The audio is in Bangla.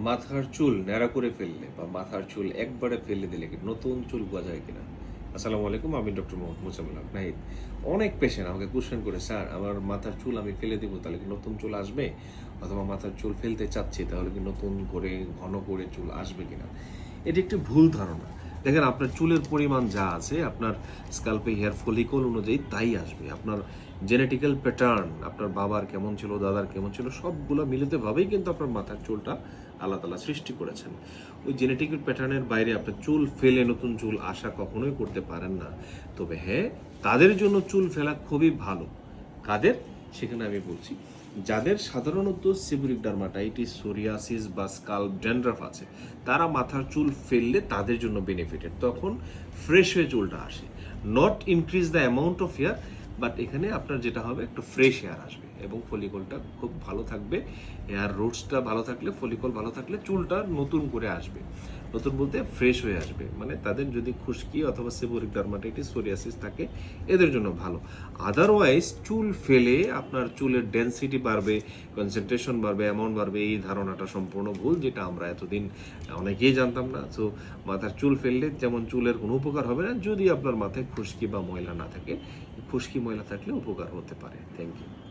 মাথার চুল ন্যাড়া করে ফেললে বা মাথার চুল একবারে ফেলে দিলে কি নতুন চুল গজায় কিনা? আসসালামু আলাইকুম, আমি ডক্টর মোহাম্মদ মুজাম্মেল হক নাহিদ। অনেক পেশেন্ট আমাকে কোশ্চেন করে, স্যার আমার মাথার চুল আমি ফেলে দিব, তাহলে কি নতুন চুল আসবে? অথবা মাথার চুল ফেলতে চাচ্ছি, তাহলে কি নতুন করে ঘন করে চুল আসবে কিনা? এটি একটি ভুল ধারণা। দেখেন, আপনার চুলের পরিমাণ যা আছে, আপনার স্কাল্পে হেয়ার ফলিকল অনুযায়ী তাই আসবে। আপনার জেনেটিক্যাল প্যাটার্ন, আপনার বাবার কেমন ছিল, দাদার কেমন ছিল, সবগুলো মিলিতভাবেই কিন্তু আপনার মাথার চুলটা আল্লাহ তাআলা সৃষ্টি করেছেন। ওই জেনেটিক্যাল প্যাটার্নের বাইরে আপনার চুল ফেলে নতুন চুল আসা কখনোই করতে পারেন না। তবে হ্যাঁ, তাদের জন্য চুল ফেলা খুবই ভালো। কাদের? সেখানে আমি বলছি, যাদের সাধারণত সেবরিক ডার্মাটাইটিস, সোরিয়াসিস বা স্কাল্প ড্যান্ড্রাফ আছে, তারা মাথার চুল ফেললে তাদের জন্য বেনিফিটেড। তখন ফ্রেশ হয়ে চুলটা আসে। Not increase the amount of hair, but এখানে আপনার যেটা হবে, একটু ফ্রেশ হেয়ার আসবে এবং ফলিকলটা খুব ভালো থাকবে। হেয়ার রুটসটা ভালো থাকলে, ফলিকল ভালো থাকলে চুলটা নতুন করে আসবে। নতুন বলতে ফ্রেশ হয়ে আসবে। মানে তাদের যদি খুশকি অথবা সেবরিক ডার্মাটাইটিস, সোরিয়াসিস থাকে, এদের জন্য ভালো। আদারওয়াইজ চুল ফেলে আপনার চুলের ডেন্সিটি বাড়বে, কনসেন্ট্রেশন বাড়বে, অ্যামাউন্ট বাড়বে, এই ধারণাটা সম্পূর্ণ ভুল, যেটা আমরা এতদিন অনেকেই জানতাম না। সো মাথার চুল ফেললে যেমন চুলের কোনো উপকার হবে না, যদি আপনার মাথায় খুশকি বা ময়লা না থাকে। খুশকি ময়লা থাকলে উপকার হতে পারে। Thank you.